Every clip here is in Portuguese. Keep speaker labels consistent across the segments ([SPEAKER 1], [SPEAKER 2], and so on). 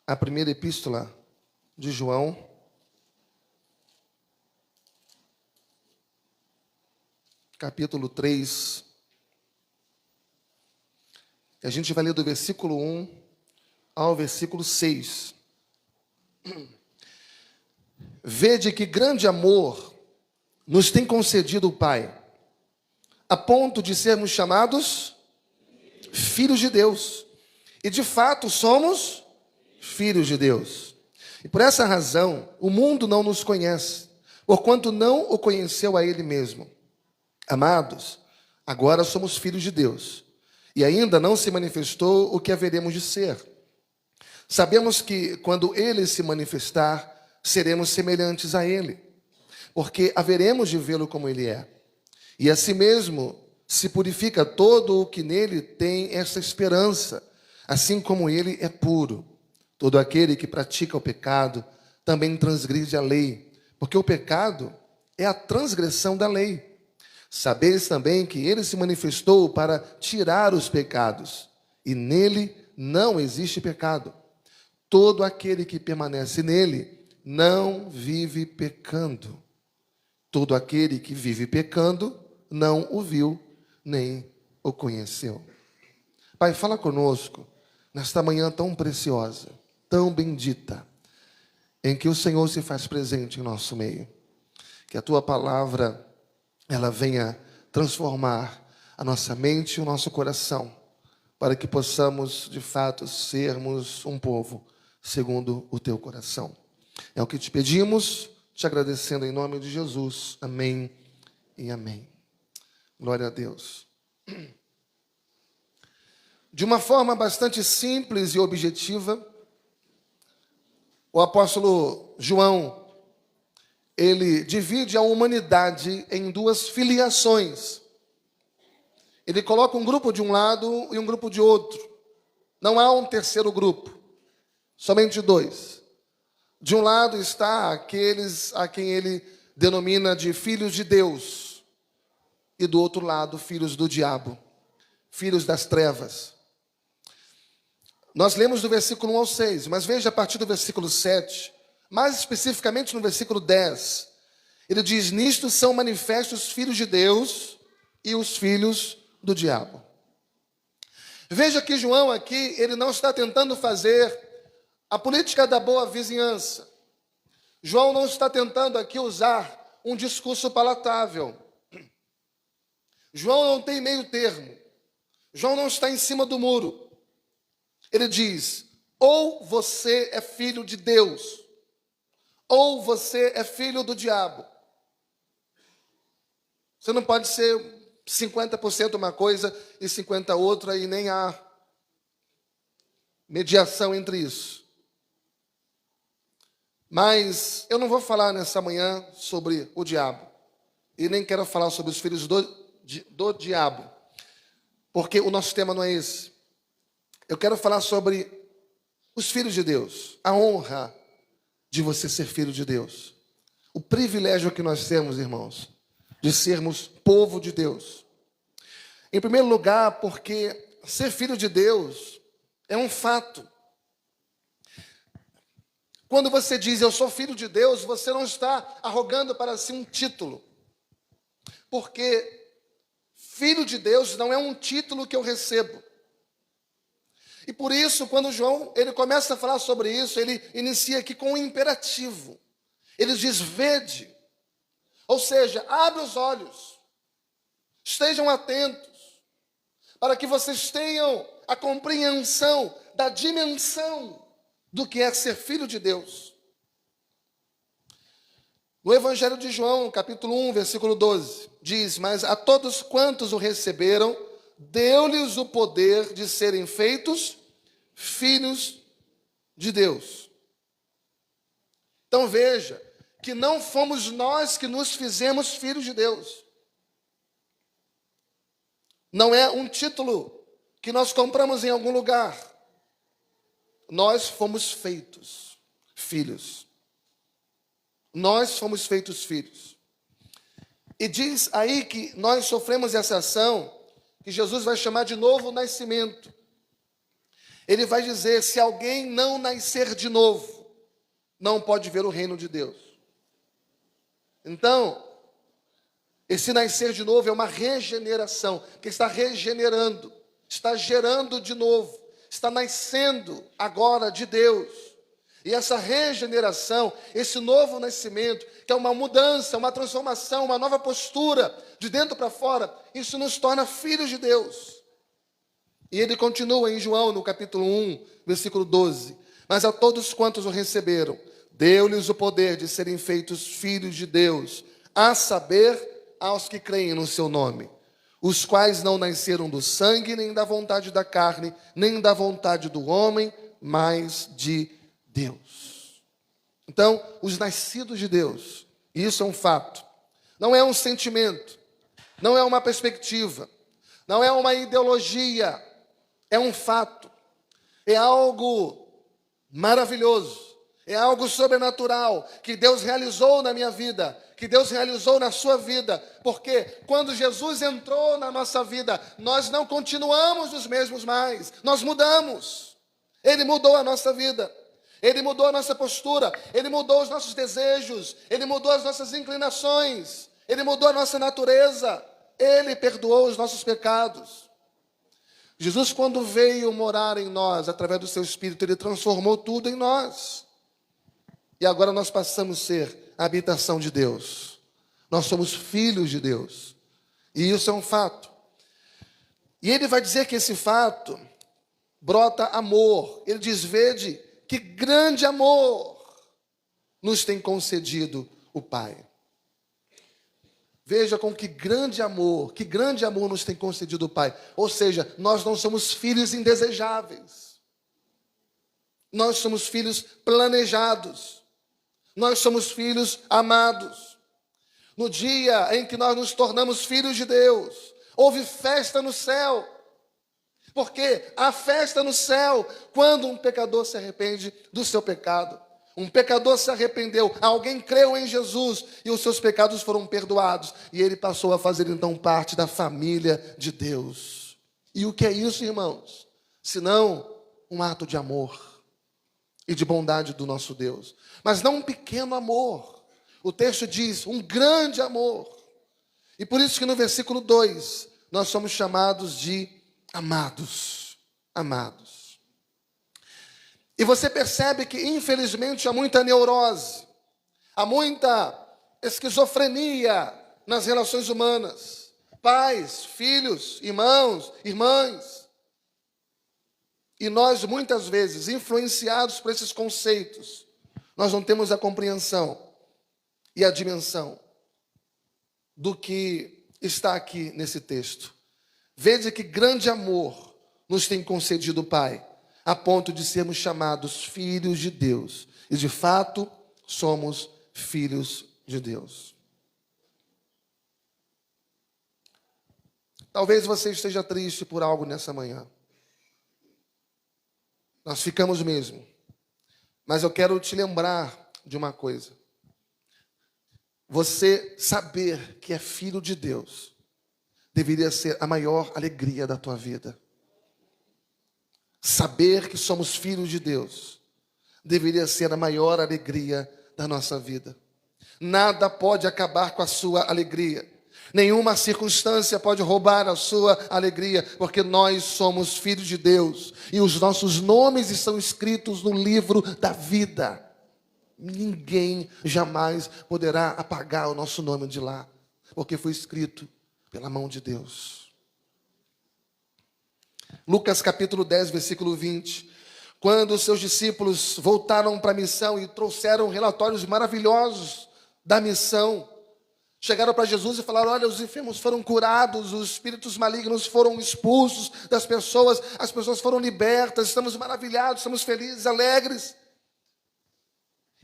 [SPEAKER 1] a primeira epístola de João, capítulo 3. A gente vai ler do versículo 1 ao versículo 6. Vede que grande amor nos tem concedido o Pai, a ponto de sermos chamados filhos de Deus. E de fato somos filhos de Deus. E por essa razão o mundo não nos conhece, porquanto não o conheceu a Ele mesmo. Amados, agora somos filhos de Deus, e ainda não se manifestou o que haveremos de ser. Sabemos que quando Ele se manifestar, seremos semelhantes a Ele, porque haveremos de vê-lo como Ele é. E assim mesmo se purifica todo o que nele tem essa esperança, assim como Ele é puro. Todo aquele que pratica o pecado também transgride a lei, porque o pecado é a transgressão da lei. Sabeis também que Ele se manifestou para tirar os pecados, e nele não existe pecado. Todo aquele que permanece nele não vive pecando. Todo aquele que vive pecando não o viu, nem o conheceu. Pai, fala conosco nesta manhã tão preciosa, tão bendita, em que o Senhor se faz presente em nosso meio. Que a Tua palavra ela venha transformar a nossa mente e o nosso coração, para que possamos, de fato, sermos um povo segundo o Teu coração. É o que te pedimos, te agradecendo em nome de Jesus. Amém e amém. Glória a Deus. De uma forma bastante simples e objetiva, o apóstolo João ele divide a humanidade em duas filiações. Ele coloca um grupo de um lado e um grupo de outro. Não há um terceiro grupo, somente dois. De um lado está aqueles a quem ele denomina de filhos de Deus, e do outro lado, filhos do diabo, filhos das trevas. Nós lemos do versículo 1 ao 6, mas veja a partir do versículo 7, mais especificamente no versículo 10, ele diz: nisto são manifestos os filhos de Deus e os filhos do diabo. Veja que João aqui, ele não está tentando fazer a política da boa vizinhança. João não está tentando aqui usar um discurso palatável. João não tem meio termo. João não está em cima do muro. Ele diz: ou você é filho de Deus, ou você é filho do diabo. Você não pode ser 50% uma coisa e 50% outra, e nem há mediação entre isso. Mas eu não vou falar nessa manhã sobre o diabo, e nem quero falar sobre os filhos do diabo, porque o nosso tema não é esse. Eu quero falar sobre os filhos de Deus, a honra de você ser filho de Deus. O privilégio que nós temos, irmãos, de sermos povo de Deus. Em primeiro lugar, porque ser filho de Deus é um fato. Quando você diz eu sou filho de Deus, você não está arrogando para si um título. Porque filho de Deus não é um título que eu recebo. E por isso, quando João ele começa a falar sobre isso, ele inicia aqui com um imperativo. Ele diz: vede. Ou seja, abre os olhos. Estejam atentos. Para que vocês tenham a compreensão da dimensão do que é ser filho de Deus. No Evangelho de João, capítulo 1, versículo 12, diz: mas a todos quantos o receberam, deu-lhes o poder de serem feitos filhos de Deus. Então veja que não fomos nós que nos fizemos filhos de Deus. Não é um título que nós compramos em algum lugar. Nós fomos feitos filhos. Nós fomos feitos filhos. E diz aí que nós sofremos essa ação que Jesus vai chamar de novo nascimento. Ele vai dizer: se alguém não nascer de novo, não pode ver o reino de Deus. Então, esse nascer de novo é uma regeneração, que está regenerando, está gerando de novo, está nascendo agora de Deus. E essa regeneração, esse novo nascimento, que é uma mudança, uma transformação, uma nova postura, de dentro para fora, isso nos torna filhos de Deus. E ele continua em João, no capítulo 1, versículo 12. Mas a todos quantos o receberam, deu-lhes o poder de serem feitos filhos de Deus, a saber, aos que creem no seu nome, os quais não nasceram do sangue, nem da vontade da carne, nem da vontade do homem, mas de Deus. Então, os nascidos de Deus, isso é um fato, não é um sentimento, não é uma perspectiva, não é uma ideologia, é um fato, é algo maravilhoso, é algo sobrenatural que Deus realizou na minha vida, que Deus realizou na sua vida, porque quando Jesus entrou na nossa vida, nós não continuamos os mesmos mais, nós mudamos. Ele mudou a nossa vida, Ele mudou a nossa postura, Ele mudou os nossos desejos, Ele mudou as nossas inclinações, Ele mudou a nossa natureza, Ele perdoou os nossos pecados. Jesus, quando veio morar em nós, através do seu Espírito, Ele transformou tudo em nós. E agora nós passamos a ser a habitação de Deus. Nós somos filhos de Deus. E isso é um fato. E ele vai dizer que esse fato brota amor. Ele diz: vede que grande amor nos tem concedido o Pai. Veja com que grande amor nos tem concedido o Pai. Ou seja, nós não somos filhos indesejáveis. Nós somos filhos planejados. Nós somos filhos amados. No dia em que nós nos tornamos filhos de Deus, houve festa no céu. Porque há festa no céu quando um pecador se arrepende do seu pecado. Um pecador se arrependeu, alguém creu em Jesus e os seus pecados foram perdoados. E ele passou a fazer então parte da família de Deus. E o que é isso, irmãos? Senão um ato de amor e de bondade do nosso Deus. Mas não um pequeno amor. O texto diz um grande amor. E por isso que no versículo 2, nós somos chamados de amados. Amados. E você percebe que, infelizmente, há muita neurose, há muita esquizofrenia nas relações humanas. Pais, filhos, irmãos, irmãs. E nós, muitas vezes, influenciados por esses conceitos, nós não temos a compreensão e a dimensão do que está aqui nesse texto. Veja que grande amor nos tem concedido o Pai, a ponto de sermos chamados filhos de Deus. E, de fato, somos filhos de Deus. Talvez você esteja triste por algo nessa manhã. Nós ficamos mesmo. Mas eu quero te lembrar de uma coisa. Você saber que é filho de Deus deveria ser a maior alegria da tua vida. Saber que somos filhos de Deus deveria ser a maior alegria da nossa vida. Nada pode acabar com a sua alegria. Nenhuma circunstância pode roubar a sua alegria, porque nós somos filhos de Deus e os nossos nomes estão escritos no livro da vida. Ninguém jamais poderá apagar o nosso nome de lá, porque foi escrito pela mão de Deus. Lucas capítulo 10, versículo 20. Quando os seus discípulos voltaram para a missão e trouxeram relatórios maravilhosos da missão, chegaram para Jesus e falaram: olha, os enfermos foram curados, os espíritos malignos foram expulsos das pessoas, as pessoas foram libertas, estamos maravilhados, estamos felizes, alegres.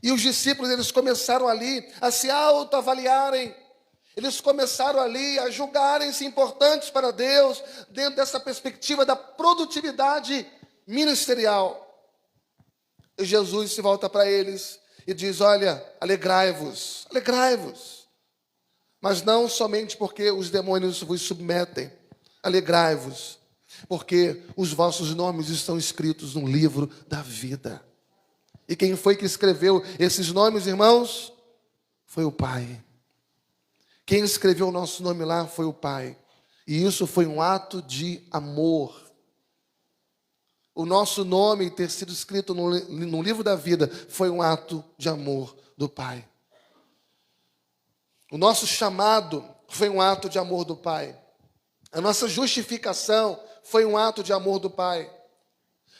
[SPEAKER 1] E os discípulos, eles começaram ali a se autoavaliarem, eles começaram ali a julgarem-se importantes para Deus, dentro dessa perspectiva da produtividade ministerial. E Jesus se volta para eles e diz: olha, alegrai-vos, alegrai-vos. Mas não somente porque os demônios vos submetem, alegrai-vos, porque os vossos nomes estão escritos no livro da vida. E quem foi que escreveu esses nomes, irmãos? Foi o Pai. Quem escreveu o nosso nome lá foi o Pai. E isso foi um ato de amor. O nosso nome ter sido escrito no livro da vida foi um ato de amor do Pai. O nosso chamado foi um ato de amor do Pai. A nossa justificação foi um ato de amor do Pai.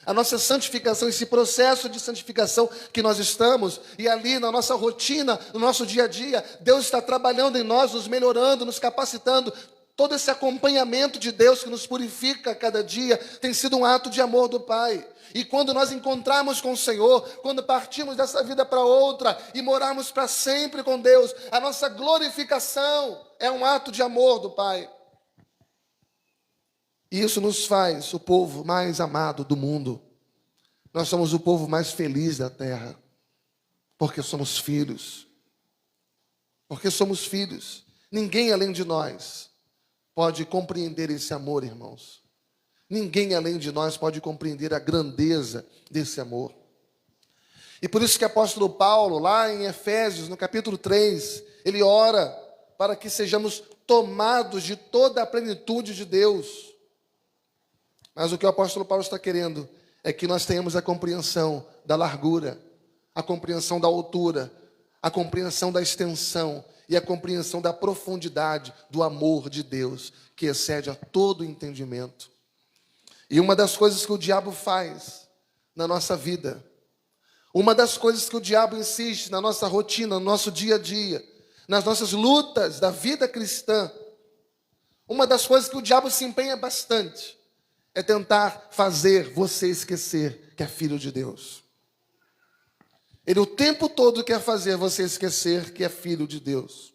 [SPEAKER 1] A nossa santificação, esse processo de santificação que nós estamos, e ali na nossa rotina, no nosso dia a dia, Deus está trabalhando em nós, nos melhorando, nos capacitando. Todo esse acompanhamento de Deus que nos purifica a cada dia tem sido um ato de amor do Pai. E quando nós encontrarmos com o Senhor, quando partimos dessa vida para outra e morarmos para sempre com Deus, a nossa glorificação é um ato de amor do Pai. E isso nos faz o povo mais amado do mundo. Nós somos o povo mais feliz da terra, porque somos filhos. Porque somos filhos. Ninguém além de nós pode compreender esse amor, irmãos. Ninguém além de nós pode compreender a grandeza desse amor. E por isso que o apóstolo Paulo, lá em Efésios, no capítulo 3, ele ora para que sejamos tomados de toda a plenitude de Deus. Mas o que o apóstolo Paulo está querendo é que nós tenhamos a compreensão da largura, a compreensão da altura, a compreensão da extensão e a compreensão da profundidade do amor de Deus, que excede a todo entendimento. E uma das coisas que o diabo faz na nossa vida, uma das coisas que o diabo insiste na nossa rotina, no nosso dia a dia, nas nossas lutas da vida cristã, uma das coisas que o diabo se empenha bastante é tentar fazer você esquecer que é filho de Deus. Ele o tempo todo quer fazer você esquecer que é filho de Deus.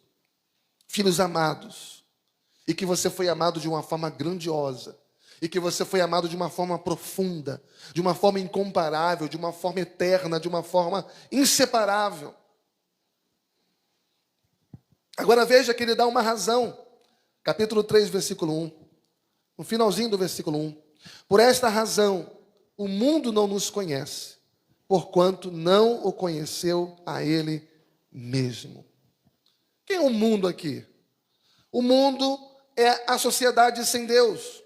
[SPEAKER 1] Filhos amados. E que você foi amado de uma forma grandiosa. E que você foi amado de uma forma profunda. De uma forma incomparável. De uma forma eterna. De uma forma inseparável. Agora veja que ele dá uma razão. Capítulo 3, versículo 1. No finalzinho do versículo 1. Por esta razão, o mundo não nos conhece, porquanto não o conheceu a ele mesmo. Quem é o mundo aqui? O mundo é a sociedade sem Deus.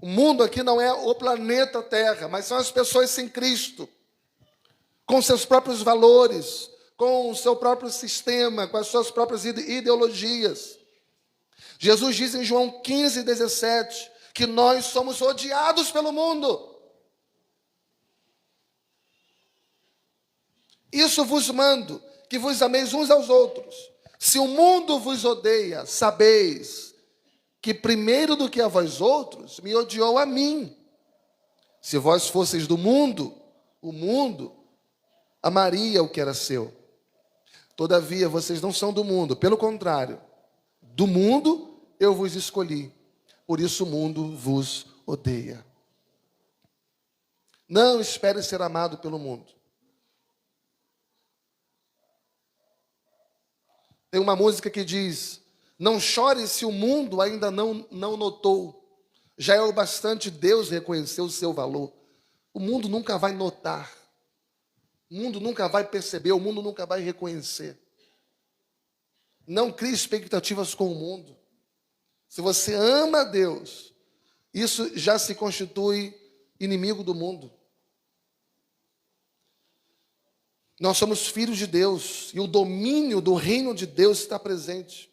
[SPEAKER 1] O mundo aqui não é o planeta Terra, mas são as pessoas sem Cristo, com seus próprios valores, com o seu próprio sistema, com as suas próprias ideologias. Jesus diz em João 15, 17, que nós somos odiados pelo mundo. Isso vos mando, que vos ameis uns aos outros. Se o mundo vos odeia, sabeis que primeiro do que a vós outros, me odiou a mim. Se vós fosseis do mundo, o mundo amaria o que era seu. Todavia, vocês não são do mundo, pelo contrário, do mundo eu vos escolhi. Por isso o mundo vos odeia. Não espere ser amado pelo mundo. Tem uma música que diz: não chore se o mundo ainda não notou. Já é o bastante Deus reconhecer o seu valor. O mundo nunca vai notar. O mundo nunca vai perceber. O mundo nunca vai reconhecer. Não crie expectativas com o mundo. Se você ama a Deus, isso já se constitui inimigo do mundo. Nós somos filhos de Deus e o domínio do reino de Deus está presente.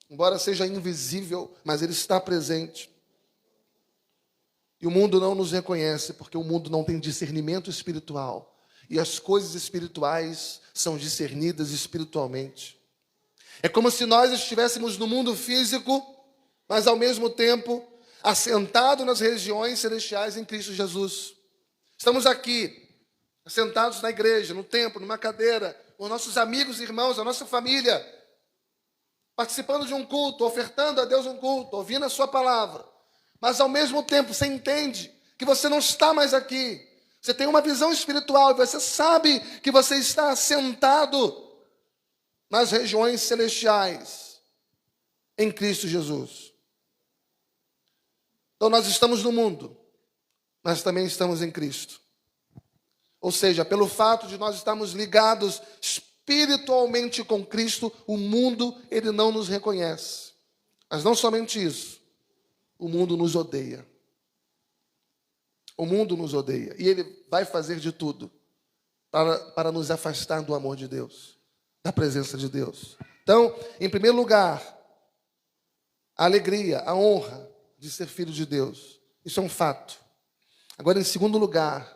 [SPEAKER 1] Embora seja invisível, mas ele está presente. E o mundo não nos reconhece porque o mundo não tem discernimento espiritual. E as coisas espirituais são discernidas espiritualmente. É como se nós estivéssemos no mundo físico, mas ao mesmo tempo assentado nas regiões celestiais em Cristo Jesus. Estamos aqui, assentados na igreja, no templo, numa cadeira, com nossos amigos e irmãos, a nossa família, participando de um culto, ofertando a Deus um culto, ouvindo a sua palavra. Mas ao mesmo tempo você entende que você não está mais aqui. Você tem uma visão espiritual e você sabe que você está assentado nas regiões celestiais em Cristo Jesus. Então nós estamos no mundo, mas também estamos em Cristo. Ou seja, pelo fato de nós estarmos ligados espiritualmente com Cristo, o mundo, ele não nos reconhece. Mas não somente isso, o mundo nos odeia. O mundo nos odeia. E ele vai fazer de tudo para nos afastar do amor de Deus, da presença de Deus. Então, em primeiro lugar, a alegria, a honra de ser filho de Deus. Isso é um fato. Agora, em segundo lugar,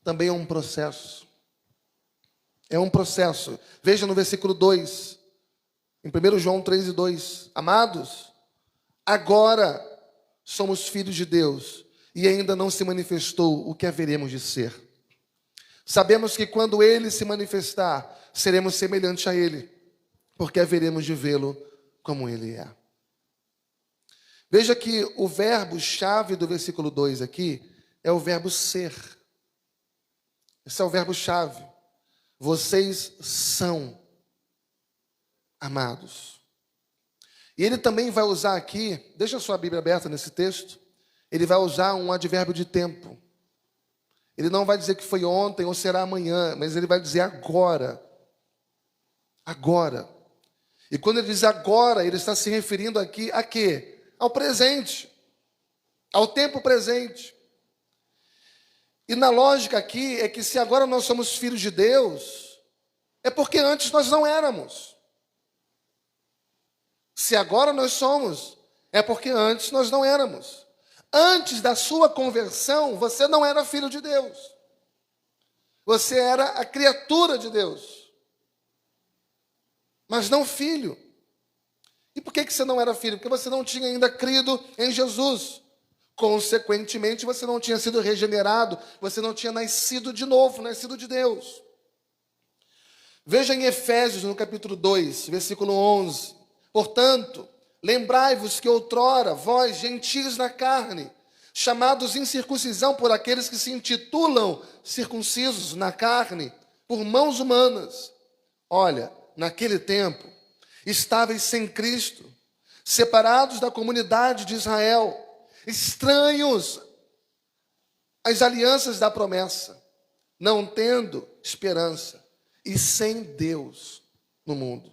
[SPEAKER 1] também é um processo. É um processo. Veja no versículo 2, em 1 João 3:2. Amados, agora somos filhos de Deus e ainda não se manifestou o que haveremos de ser. Sabemos que quando Ele se manifestar, seremos semelhantes a Ele, porque haveremos de vê-lo como Ele é. Veja que o verbo-chave do versículo 2 aqui é o verbo ser. Esse é o verbo-chave. Vocês são amados. E ele também vai usar aqui, deixa a sua Bíblia aberta nesse texto, ele vai usar um advérbio de tempo. Ele não vai dizer que foi ontem ou será amanhã, mas ele vai dizer agora. Agora. E quando ele diz agora, ele está se referindo aqui a quê? Ao presente. Ao tempo presente. E na lógica aqui é que se agora nós somos filhos de Deus, é porque antes nós não éramos. Se agora nós somos, é porque antes nós não éramos. Antes da sua conversão, você não era filho de Deus. Você era a criatura de Deus. Mas não filho. E por que você não era filho? Porque você não tinha ainda crido em Jesus. Consequentemente, você não tinha sido regenerado, você não tinha nascido de novo, nascido de Deus. Veja em Efésios, no capítulo 2, versículo 11. Portanto, lembrai-vos que outrora, vós, gentios na carne, chamados incircuncisão por aqueles que se intitulam circuncisos na carne, por mãos humanas. Olha, naquele tempo, estáveis sem Cristo, separados da comunidade de Israel, estranhos às alianças da promessa, não tendo esperança e sem Deus no mundo.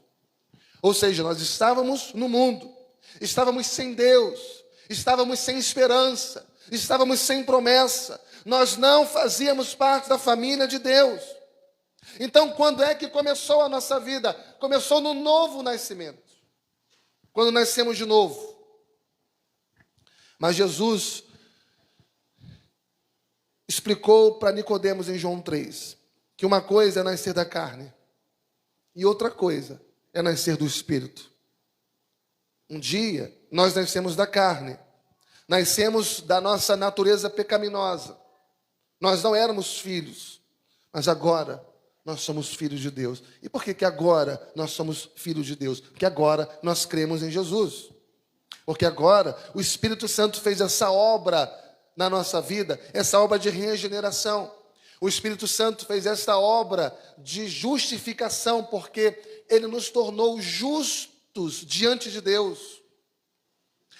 [SPEAKER 1] Ou seja, nós estávamos no mundo, estávamos sem Deus, estávamos sem esperança, estávamos sem promessa, nós não fazíamos parte da família de Deus. Então, quando é que começou a nossa vida? Começou no novo nascimento, quando nascemos de novo. Mas Jesus explicou para Nicodemos em João 3, que uma coisa é nascer da carne e outra coisa é nascer do Espírito. Um dia nós nascemos da carne, nascemos da nossa natureza pecaminosa. Nós não éramos filhos, mas agora nós somos filhos de Deus. E por que agora nós somos filhos de Deus? Porque agora nós cremos em Jesus. Porque agora o Espírito Santo fez essa obra na nossa vida, essa obra de regeneração. O Espírito Santo fez essa obra de justificação, porque Ele nos tornou justos diante de Deus.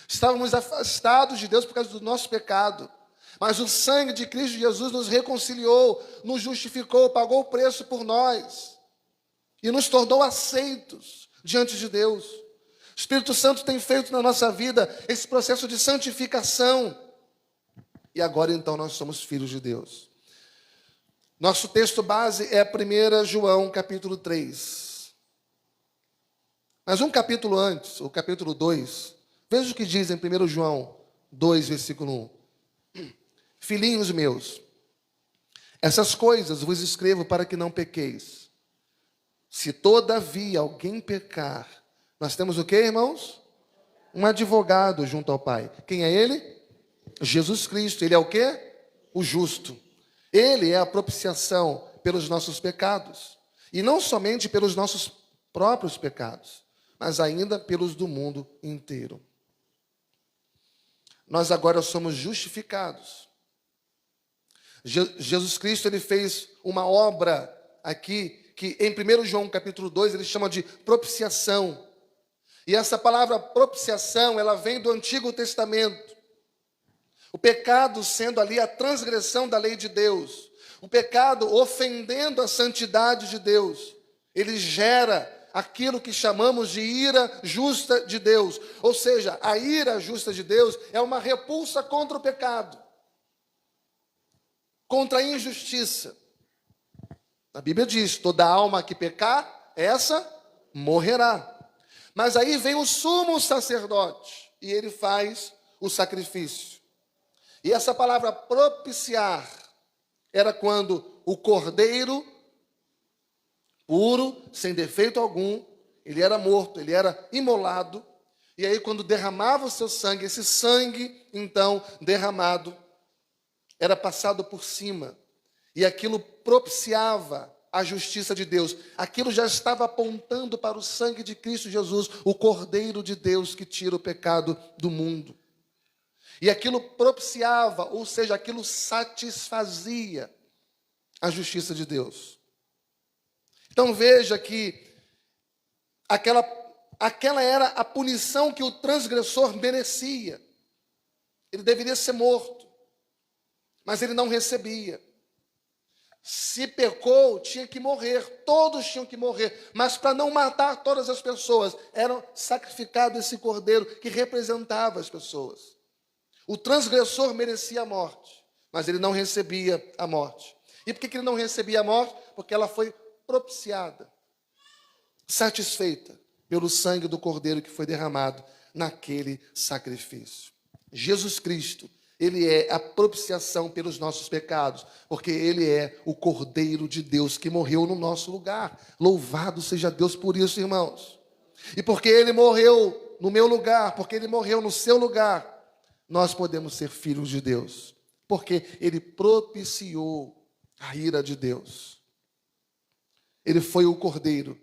[SPEAKER 1] Estávamos afastados de Deus por causa do nosso pecado, mas o sangue de Cristo Jesus nos reconciliou, nos justificou, pagou o preço por nós e nos tornou aceitos diante de Deus. O Espírito Santo tem feito na nossa vida esse processo de santificação. E agora então nós somos filhos de Deus. Nosso texto base é 1 João capítulo 3. Mas um capítulo antes, o capítulo 2, veja o que diz em 1 João 2, versículo 1. Filhinhos meus, essas coisas vos escrevo para que não pequeis. Se todavia alguém pecar, nós temos o que, irmãos? Um advogado junto ao Pai. Quem é ele? Jesus Cristo. Ele é o quê? O justo. Ele é a propiciação pelos nossos pecados. E não somente pelos nossos próprios pecados, mas ainda pelos do mundo inteiro. Nós agora somos justificados. Jesus Cristo, ele fez uma obra aqui, que em 1 João capítulo 2, ele chama de propiciação. E essa palavra propiciação, ela vem do Antigo Testamento. O pecado sendo ali a transgressão da lei de Deus, o pecado ofendendo a santidade de Deus, ele gera aquilo que chamamos de ira justa de Deus. Ou seja, a ira justa de Deus é uma repulsa contra o pecado, contra a injustiça. A Bíblia diz: toda alma que pecar, essa morrerá. Mas aí vem o sumo sacerdote e ele faz o sacrifício. E essa palavra propiciar era quando o cordeiro puro, sem defeito algum, ele era morto, ele era imolado. E aí quando derramava o seu sangue, esse sangue então derramado era passado por cima. E aquilo propiciava a justiça de Deus. Aquilo já estava apontando para o sangue de Cristo Jesus, o Cordeiro de Deus que tira o pecado do mundo. E aquilo propiciava, ou seja, aquilo satisfazia a justiça de Deus. Então veja que aquela era a punição que o transgressor merecia. Ele deveria ser morto, mas ele não recebia. Se pecou, tinha que morrer, todos tinham que morrer, mas para não matar todas as pessoas, era sacrificado esse cordeiro que representava as pessoas. O transgressor merecia a morte, mas ele não recebia a morte. E por que ele não recebia a morte? Porque ela foi propiciada, satisfeita pelo sangue do cordeiro que foi derramado naquele sacrifício. Jesus Cristo, ele é a propiciação pelos nossos pecados, porque ele é o Cordeiro de Deus que morreu no nosso lugar. Louvado seja Deus por isso, irmãos. E porque ele morreu no meu lugar, porque ele morreu no seu lugar, nós podemos ser filhos de Deus, porque ele propiciou a ira de Deus. Ele foi o Cordeiro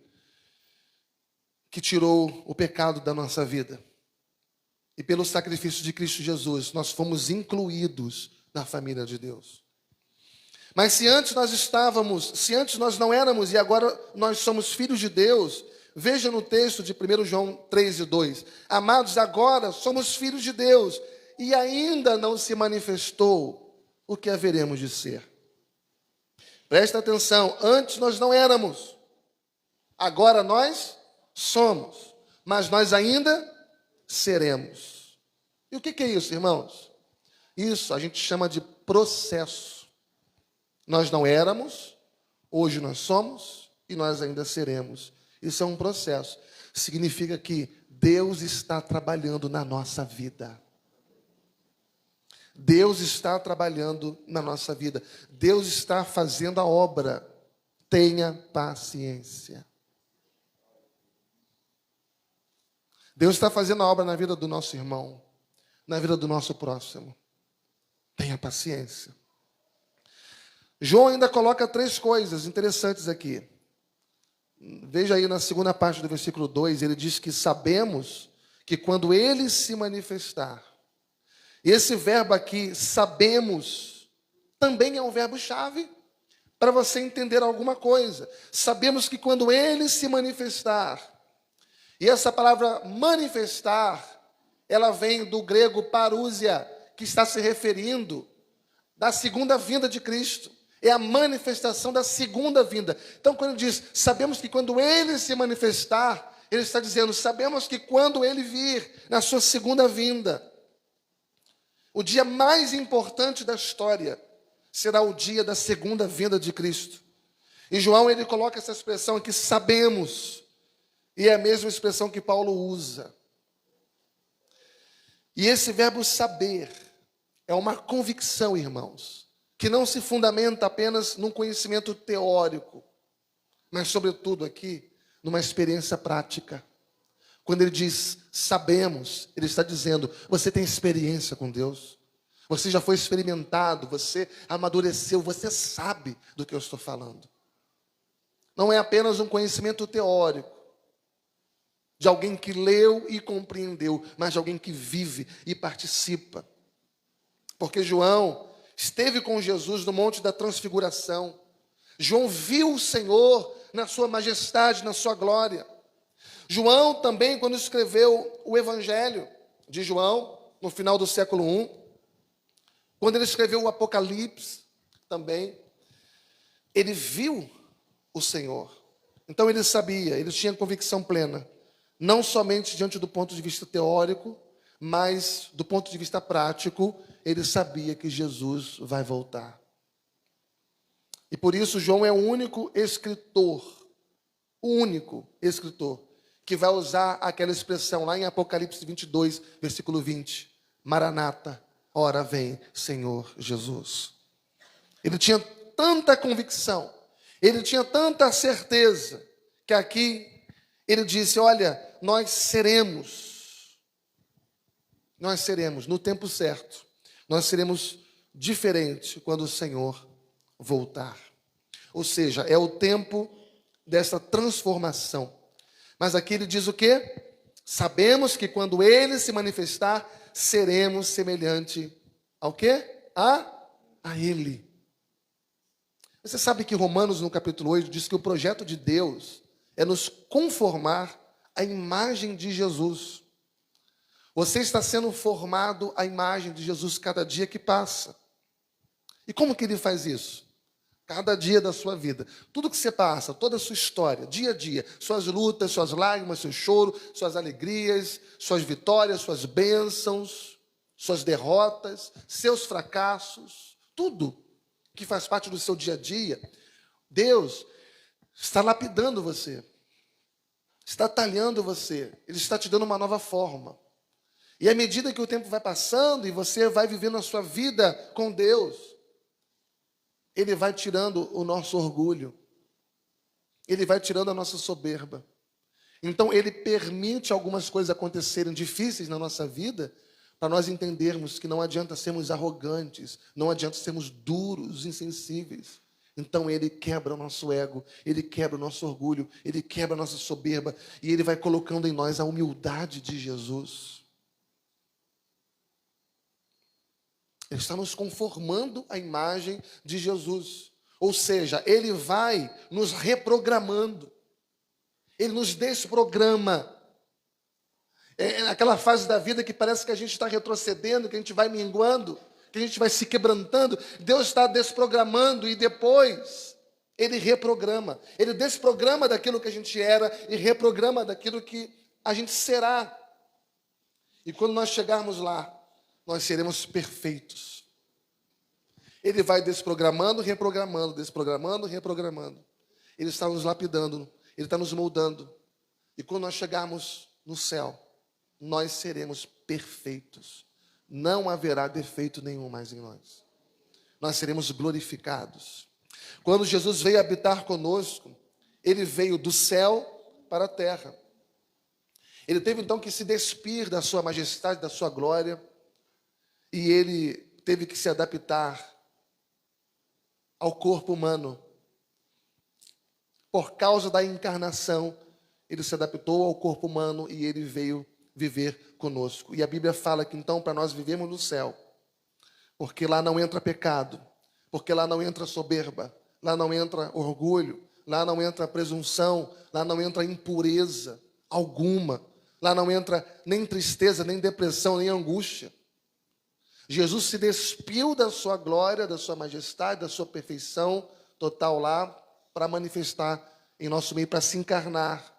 [SPEAKER 1] que tirou o pecado da nossa vida. E pelo sacrifício de Cristo Jesus, nós fomos incluídos na família de Deus. Mas se antes nós não éramos e agora nós somos filhos de Deus, veja no texto de 1 João 3:2. Amados, agora somos filhos de Deus e ainda não se manifestou o que haveremos de ser. Presta atenção, antes nós não éramos, agora nós somos, mas nós ainda seremos. E o que é isso, irmãos? Isso a gente chama de processo. Nós não éramos, hoje nós somos e nós ainda seremos. Isso é um processo. Significa que Deus está trabalhando na nossa vida. Deus está trabalhando na nossa vida. Deus está fazendo a obra. Tenha paciência. Deus está fazendo a obra na vida do nosso irmão, na vida do nosso próximo. Tenha paciência. João ainda coloca 3 coisas interessantes aqui. Veja aí na segunda parte do versículo 2, ele diz que sabemos que quando ele se manifestar, esse verbo aqui, sabemos, também é um verbo-chave para você entender alguma coisa. Sabemos que quando ele se manifestar, e essa palavra manifestar, ela vem do grego parúsia, que está se referindo da segunda vinda de Cristo. É a manifestação da segunda vinda. Então, quando ele diz, sabemos que quando ele se manifestar, ele está dizendo, sabemos que quando ele vir na sua segunda vinda, o dia mais importante da história será o dia da segunda vinda de Cristo. E João, ele coloca essa expressão aqui, sabemos. E é a mesma expressão que Paulo usa. E esse verbo saber é uma convicção, irmãos, que não se fundamenta apenas num conhecimento teórico, mas, sobretudo aqui, numa experiência prática. Quando ele diz sabemos, ele está dizendo, você tem experiência com Deus, você já foi experimentado, você amadureceu, você sabe do que eu estou falando. Não é apenas um conhecimento teórico, de alguém que leu e compreendeu, mas de alguém que vive e participa. Porque João esteve com Jesus no Monte da Transfiguração. João viu o Senhor na sua majestade, na sua glória. João também, quando escreveu o Evangelho de João, no final do século I, Quando ele escreveu o Apocalipse, também, ele viu o Senhor. Então ele sabia, ele tinha convicção plena, não somente diante do ponto de vista teórico, mas do ponto de vista prático, ele sabia que Jesus vai voltar. E por isso João é o único escritor que vai usar aquela expressão lá em Apocalipse 22, versículo 20. Maranata, ora vem, Senhor Jesus. Ele tinha tanta convicção, ele tinha tanta certeza, que aqui ele disse, olha, nós seremos no tempo certo, nós seremos diferentes quando o Senhor voltar. Ou seja, é o tempo dessa transformação. Mas aqui ele diz o quê? Sabemos que quando ele se manifestar, seremos semelhante ao quê? A ele. Você sabe que Romanos, no capítulo 8, diz que o projeto de Deus é nos conformar à imagem de Jesus. Você está sendo formado à imagem de Jesus cada dia que passa. E como que ele faz isso? Cada dia da sua vida. Tudo que você passa, toda a sua história, dia a dia, suas lutas, suas lágrimas, seu choro, suas alegrias, suas vitórias, suas bênçãos, suas derrotas, seus fracassos, tudo que faz parte do seu dia a dia, Deus está lapidando você, está talhando você, Ele está te dando uma nova forma. E à medida que o tempo vai passando e você vai vivendo a sua vida com Deus, Ele vai tirando o nosso orgulho, Ele vai tirando a nossa soberba. Então Ele permite algumas coisas acontecerem difíceis na nossa vida, para nós entendermos que não adianta sermos arrogantes, não adianta sermos duros, insensíveis. Então Ele quebra o nosso ego, Ele quebra o nosso orgulho, Ele quebra a nossa soberba, e Ele vai colocando em nós a humildade de Jesus. Ele está nos conformando à imagem de Jesus. Ou seja, Ele vai nos reprogramando. Ele nos desprograma. É naquela fase da vida que parece que a gente está retrocedendo, que a gente vai minguando, que a gente vai se quebrantando. Deus está desprogramando e depois Ele reprograma. Ele desprograma daquilo que a gente era e reprograma daquilo que a gente será. E quando nós chegarmos lá, nós seremos perfeitos. Ele vai desprogramando, reprogramando, desprogramando, reprogramando. Ele está nos lapidando, Ele está nos moldando. E quando nós chegarmos no céu, nós seremos perfeitos. Não haverá defeito nenhum mais em nós. Nós seremos glorificados. Quando Jesus veio habitar conosco, Ele veio do céu para a terra. Ele teve então que se despir da sua majestade, da sua glória, e Ele teve que se adaptar ao corpo humano. Por causa da encarnação, Ele se adaptou ao corpo humano e Ele veio viver conosco. E a Bíblia fala que então para nós vivemos no céu, porque lá não entra pecado, porque lá não entra soberba, lá não entra orgulho, lá não entra presunção, lá não entra impureza alguma, lá não entra nem tristeza, nem depressão, nem angústia. Jesus se despiu da sua glória, da sua majestade, da sua perfeição total lá, para manifestar em nosso meio, para se encarnar,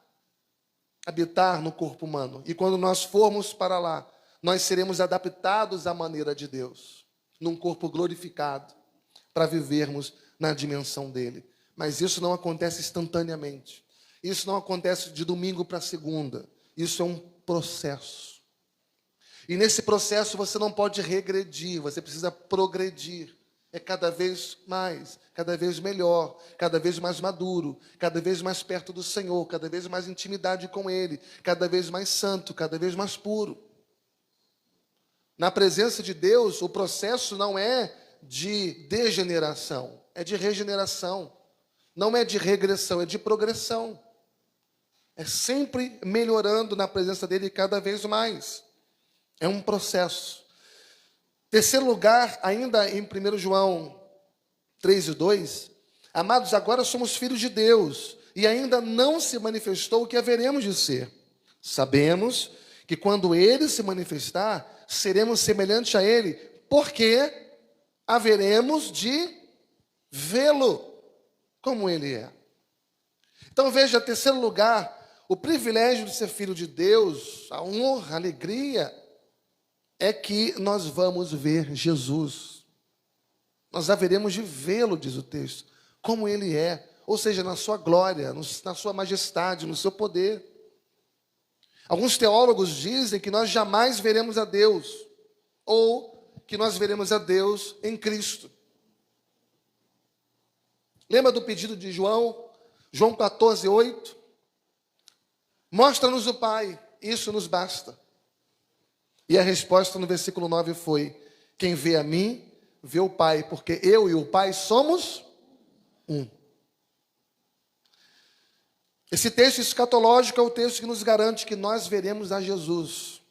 [SPEAKER 1] habitar no corpo humano. E quando nós formos para lá, nós seremos adaptados à maneira de Deus, num corpo glorificado, para vivermos na dimensão dele. Mas isso não acontece instantaneamente. Isso não acontece de domingo para segunda. Isso é um processo. E nesse processo você não pode regredir, você precisa progredir. É cada vez mais, cada vez melhor, cada vez mais maduro, cada vez mais perto do Senhor, cada vez mais intimidade com Ele, cada vez mais santo, cada vez mais puro. Na presença de Deus, o processo não é de degeneração, é de regeneração. Não é de regressão, é de progressão. É sempre melhorando na presença dEle cada vez mais. É um processo. Terceiro lugar, ainda em 1 João 3:2, amados, agora somos filhos de Deus, e ainda não se manifestou o que haveremos de ser. Sabemos que quando Ele se manifestar, seremos semelhantes a Ele. Por quê? haveremos de vê-lo como ele é. Então veja, em terceiro lugar, o privilégio de ser filho de Deus, a honra, a alegria, é que nós vamos ver Jesus. Nós haveremos de vê-lo, diz o texto, como ele é, ou seja, na sua glória, na sua majestade, no seu poder. Alguns teólogos dizem que nós jamais veremos a Deus, ou que nós veremos a Deus em Cristo. Lembra do pedido de João? João 14, 8? Mostra-nos o Pai, isso nos basta. E a resposta no versículo 9 foi: quem vê a mim, vê o Pai, porque eu e o Pai somos um. Esse texto escatológico é o texto que nos garante que nós veremos a Jesus.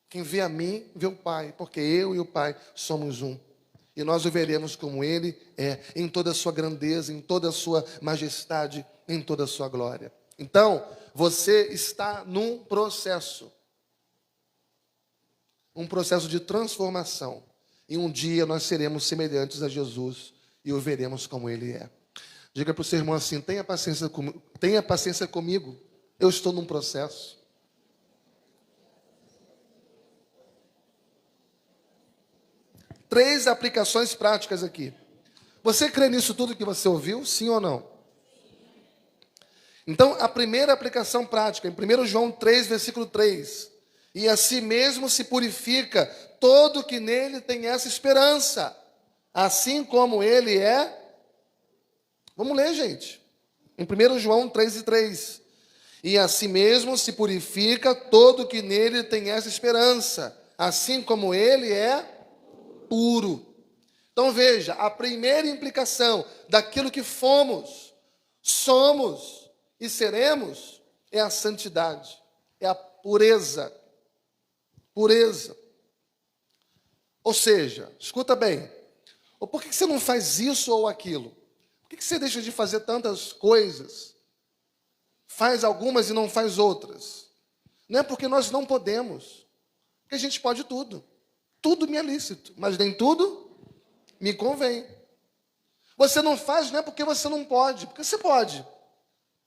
[SPEAKER 1] Quem vê a mim, vê o Pai, porque eu e o Pai somos um. E nós o veremos como Ele é, em toda a sua grandeza, em toda a sua majestade, em toda a sua glória. Então, você está num processo. Um processo de transformação. E um dia nós seremos semelhantes a Jesus e o veremos como Ele é. Diga para o seu irmão assim: tenha paciência comigo, eu estou num processo. Três aplicações práticas aqui. Você crê nisso tudo que você ouviu? Sim ou não? Então, a primeira aplicação prática, em 1 João 3, versículo 3. E a si mesmo se purifica todo que nele tem essa esperança, assim como ele é. Vamos ler, gente. Em 1 João 3 e 3. E a si mesmo se purifica todo que nele tem essa esperança, assim como ele é puro. Então veja, a primeira implicação daquilo que fomos, somos e seremos é a santidade, é a pureza. Pureza. Ou seja, escuta bem, por que você não faz isso ou aquilo? Por que você deixa de fazer tantas coisas? Faz algumas e não faz outras. Não é porque nós não podemos, porque a gente pode tudo. Tudo me é lícito, mas nem tudo me convém. Você não faz não é porque você não pode, porque você pode.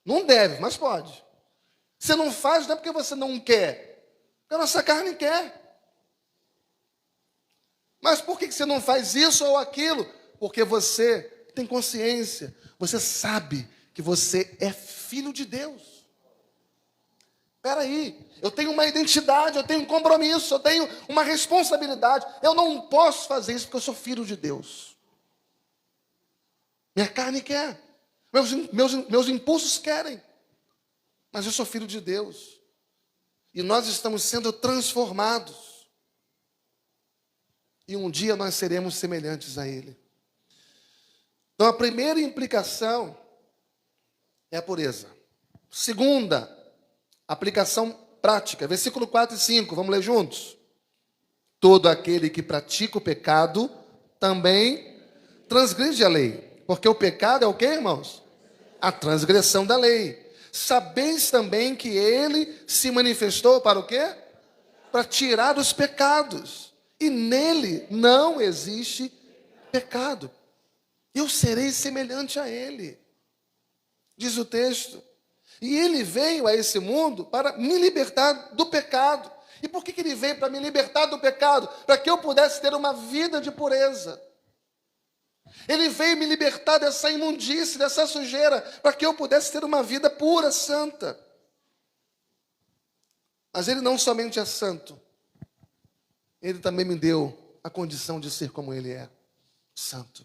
[SPEAKER 1] Não deve, mas pode. Você não faz não é porque você não quer, porque a nossa carne quer. Mas por que você não faz isso ou aquilo? Porque você tem consciência, você sabe que você é filho de Deus. Espera aí, eu tenho uma identidade, eu tenho um compromisso, eu tenho uma responsabilidade. Eu não posso fazer isso porque eu sou filho de Deus. Minha carne quer, meus impulsos querem, mas eu sou filho de Deus. E nós estamos sendo transformados. E um dia nós seremos semelhantes a Ele. Então a primeira implicação é a pureza. Segunda aplicação prática, versículo 4 e 5, vamos ler juntos? Todo aquele que pratica o pecado também transgride a lei. Porque o pecado é o quê, irmãos? A transgressão da lei. Sabeis também que ele se manifestou para o quê? Para tirar os pecados. E nele não existe pecado. Eu serei semelhante a ele, diz o texto. E ele veio a esse mundo para me libertar do pecado. E por que ele veio para me libertar do pecado? Para que eu pudesse ter uma vida de pureza. Ele veio me libertar dessa imundície, dessa sujeira, para que eu pudesse ter uma vida pura, santa. Mas ele não somente é santo, ele também me deu a condição de ser como ele é, santo.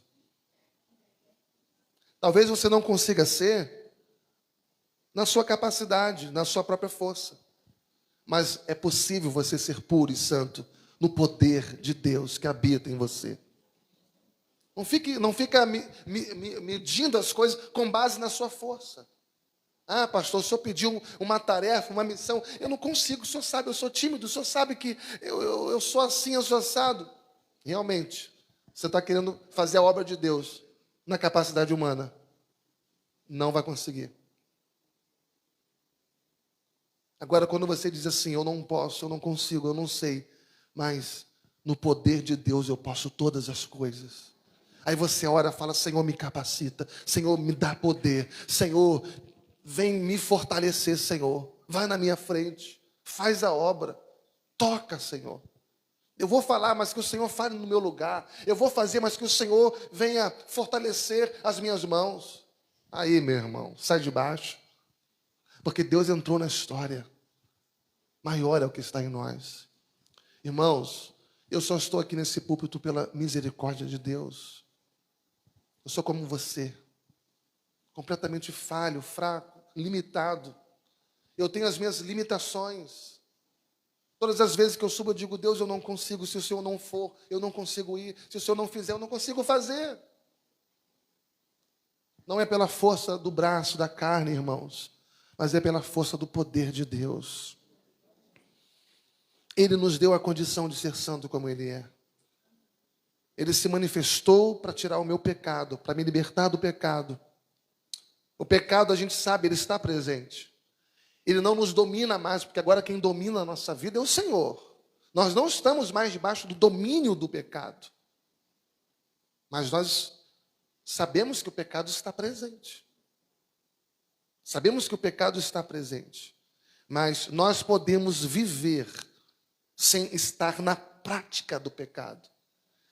[SPEAKER 1] Talvez você não consiga ser na sua capacidade, na sua própria força. Mas é possível você ser puro e santo no poder de Deus que habita em você. Não fica medindo as coisas com base na sua força. Ah, pastor, o senhor pediu uma tarefa, uma missão. Eu não consigo, o senhor sabe, eu sou tímido. O senhor sabe que eu sou assim, eu sou assado. Realmente, você está querendo fazer a obra de Deus na capacidade humana. Não vai conseguir. Agora, quando você diz assim, eu não posso, eu não consigo, eu não sei, mas no poder de Deus eu posso todas as coisas. Aí você ora, fala: Senhor, me capacita. Senhor, me dá poder. Senhor, vem me fortalecer, Senhor. Vai na minha frente. Faz a obra. Toca, Senhor. Eu vou falar, mas que o Senhor fale no meu lugar. Eu vou fazer, mas que o Senhor venha fortalecer as minhas mãos. Aí, meu irmão, sai de baixo. Porque Deus entrou na história. Maior é o que está em nós. Irmãos, eu só estou aqui nesse púlpito pela misericórdia de Deus. Eu sou como você. Completamente falho, fraco, limitado. Eu tenho as minhas limitações. Todas as vezes que eu subo, eu digo: Deus, eu não consigo. Se o Senhor não for, eu não consigo ir. Se o Senhor não fizer, eu não consigo fazer. Não é pela força do braço, da carne, irmãos, mas é pela força do poder de Deus. Ele nos deu a condição de ser santo como Ele é. Ele se manifestou para tirar o meu pecado, para me libertar do pecado. O pecado, a gente sabe, ele está presente. Ele não nos domina mais, porque agora quem domina a nossa vida é o Senhor. Nós não estamos mais debaixo do domínio do pecado. Mas nós sabemos que o pecado está presente. Sabemos que o pecado está presente. Mas nós podemos viver sem estar na prática do pecado.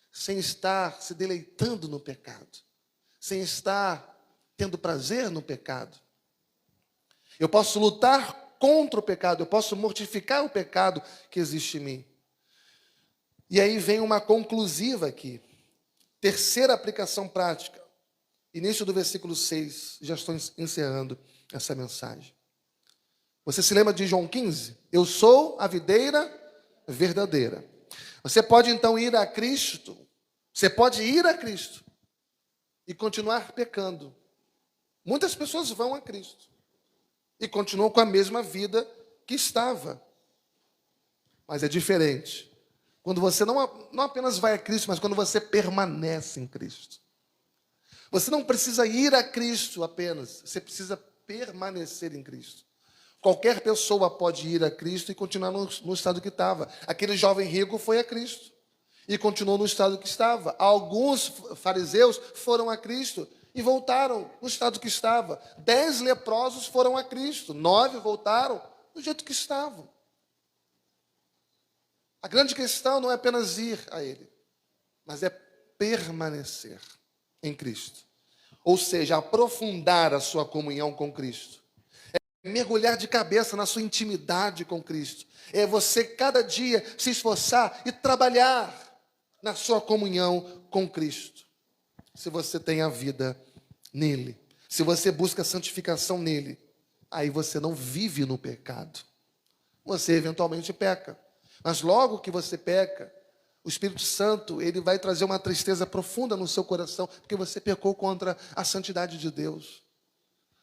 [SPEAKER 1] Sem estar se deleitando no pecado. Sem estar tendo prazer no pecado. Eu posso lutar contra o pecado, eu posso mortificar o pecado que existe em mim. E aí vem uma conclusiva aqui. Terceira aplicação prática. Início do versículo 6, já estou encerrando essa mensagem. Você se lembra de João 15? Eu sou a videira verdadeira. Você pode então ir a Cristo, você pode ir a Cristo e continuar pecando. Muitas pessoas vão a Cristo e continuam com a mesma vida que estava. Mas é diferente. Quando você não apenas vai a Cristo, mas quando você permanece em Cristo. Você não precisa ir a Cristo apenas, você precisa permanecer em Cristo. Qualquer pessoa pode ir a Cristo e continuar no estado que estava. Aquele jovem rico foi a Cristo e continuou no estado que estava. Alguns fariseus foram a Cristo e voltaram no estado que estava. 10 leprosos foram a Cristo. 9 voltaram do jeito que estavam. A grande questão não é apenas ir a Ele, mas é permanecer em Cristo. Ou seja, aprofundar a sua comunhão com Cristo. É mergulhar de cabeça na sua intimidade com Cristo. É você cada dia se esforçar e trabalhar na sua comunhão com Cristo. Se você tem a vida nele, se você busca a santificação nele, aí você não vive no pecado. Você eventualmente peca, mas logo que você peca, o Espírito Santo, ele vai trazer uma tristeza profunda no seu coração, porque você pecou contra a santidade de Deus.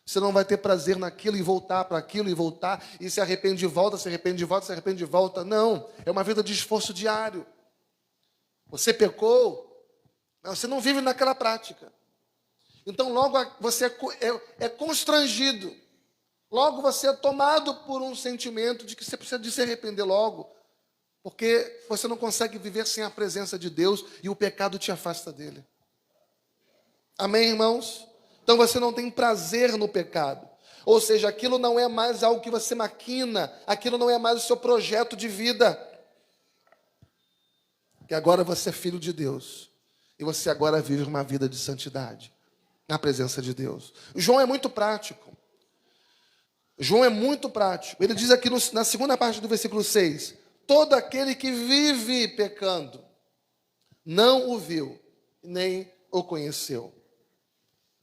[SPEAKER 1] Você não vai ter prazer naquilo e voltar para aquilo e voltar, e se arrepende de volta, se arrepende de volta, se arrepende de volta. Não, é uma vida de esforço diário. Você pecou, mas você não vive naquela prática. Então logo você é constrangido. Logo você é tomado por um sentimento de que você precisa de se arrepender logo. Porque você não consegue viver sem a presença de Deus e o pecado te afasta dele. Amém, irmãos? Então você não tem prazer no pecado. Ou seja, aquilo não é mais algo que você maquina, aquilo não é mais o seu projeto de vida. Que agora você é filho de Deus. E você agora vive uma vida de santidade, na presença de Deus. João é muito prático. João é muito prático. Ele diz aqui na segunda parte do versículo 6, todo aquele que vive pecando, não o viu, nem o conheceu.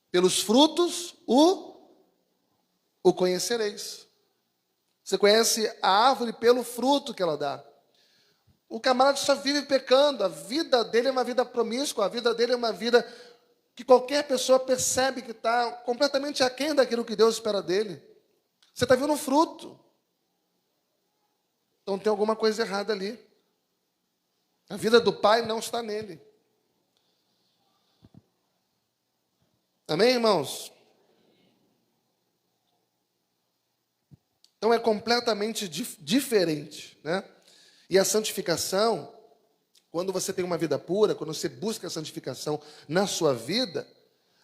[SPEAKER 1] Pelos frutos o conhecereis. Você conhece a árvore pelo fruto que ela dá. O camarada só vive pecando, a vida dele é uma vida promíscua, a vida dele é uma vida que qualquer pessoa percebe que está completamente aquém daquilo que Deus espera dele. Você está vendo o fruto. Então tem alguma coisa errada ali. A vida do pai não está nele. Amém, irmãos? Então é completamente diferente, né? E a santificação, quando você tem uma vida pura, quando você busca a santificação na sua vida,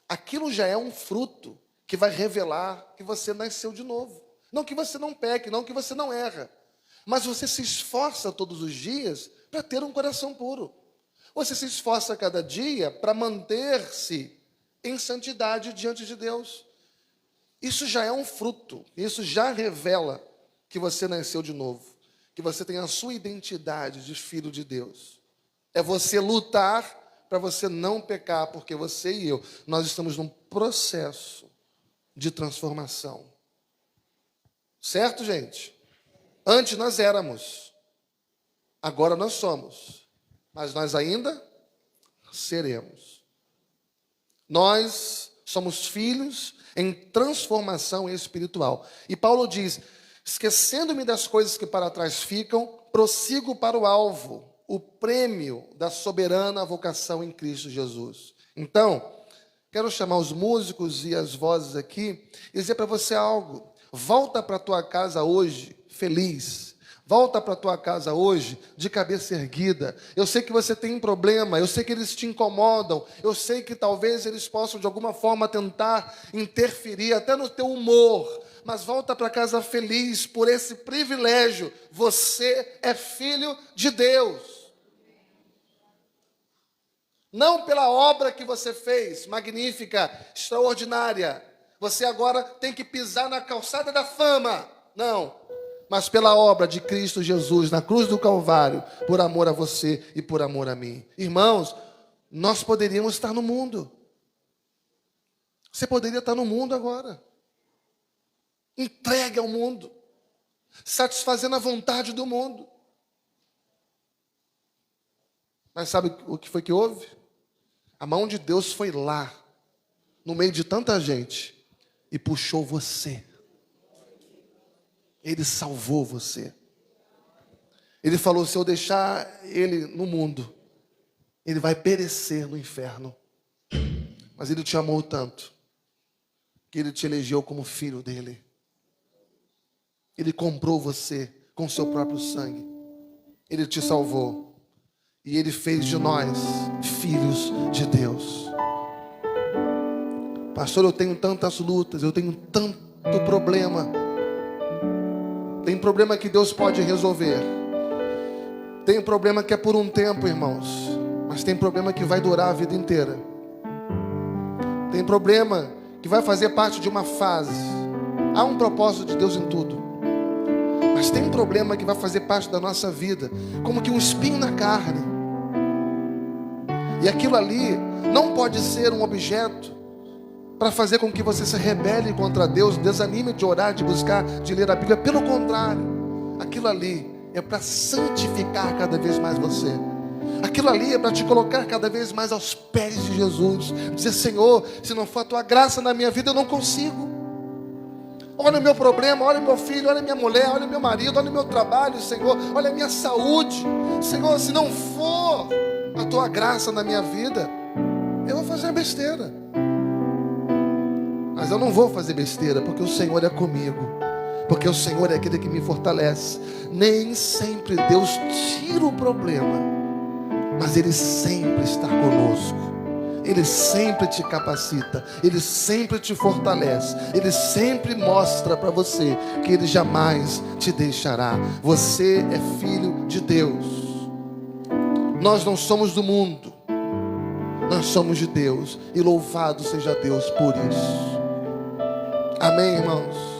[SPEAKER 1] aquilo já é um fruto que vai revelar que você nasceu de novo. Não que você não peque, não que você não erra, mas você se esforça todos os dias para ter um coração puro. Você se esforça cada dia para manter-se em santidade diante de Deus. Isso já é um fruto, isso já revela que você nasceu de novo, que você tem a sua identidade de filho de Deus. É você lutar para você não pecar, porque você e eu, nós estamos num processo de transformação. Certo, gente? Antes nós éramos, agora nós somos, mas nós ainda seremos. Nós somos filhos em transformação espiritual. E Paulo diz: esquecendo-me das coisas que para trás ficam, prossigo para o alvo, o prêmio da soberana vocação em Cristo Jesus. Então, quero chamar os músicos e as vozes aqui e dizer para você algo. Volta para a tua casa hoje feliz. Volta para a tua casa hoje de cabeça erguida. Eu sei que você tem um problema, eu sei que eles te incomodam, eu sei que talvez eles possam de alguma forma tentar interferir até no teu humor, mas volta para casa feliz por esse privilégio. Você é filho de Deus. Não pela obra que você fez, magnífica, extraordinária. Você agora tem que pisar na calçada da fama. Não. Mas pela obra de Cristo Jesus na cruz do Calvário, por amor a você e por amor a mim. Irmãos, nós poderíamos estar no mundo. Você poderia estar no mundo agora. Entregue ao mundo. Satisfazendo a vontade do mundo. Mas sabe o que foi que houve? A mão de Deus foi lá, no meio de tanta gente, e puxou você. Ele salvou você. Ele falou: se eu deixar ele no mundo, ele vai perecer no inferno. Mas ele te amou tanto, que ele te elegeu como filho dele. Ele comprou você com seu próprio sangue. Ele te salvou. E ele fez de nós filhos de Deus. Pastor, eu tenho tantas lutas, eu tenho tanto problema. Tem problema que Deus pode resolver. Tem problema que é por um tempo, irmãos. Mas tem problema que vai durar a vida inteira. Tem problema que vai fazer parte de uma fase. Há um propósito de Deus em tudo. Mas tem problema que vai fazer parte da nossa vida, como que um espinho na carne. E aquilo ali não pode ser um objeto para fazer com que você se rebele contra Deus, desanime de orar, de buscar, de ler a Bíblia. Pelo contrário, aquilo ali é para santificar cada vez mais você. Aquilo ali é para te colocar cada vez mais aos pés de Jesus. Dizer: Senhor, se não for a tua graça na minha vida, eu não consigo. Olha o meu problema, olha o meu filho, olha a minha mulher, olha o meu marido, olha o meu trabalho, Senhor, olha a minha saúde. Senhor, se não for a tua graça na minha vida, eu vou fazer besteira. Mas eu não vou fazer besteira, porque o Senhor é comigo, porque o Senhor é aquele que me fortalece. Nem sempre Deus tira o problema, mas Ele sempre está conosco. Ele sempre te capacita, Ele sempre te fortalece, Ele sempre mostra para você que Ele jamais te deixará. Você é filho de Deus. Nós não somos do mundo, nós somos de Deus, e louvado seja Deus por isso. Amém, irmãos?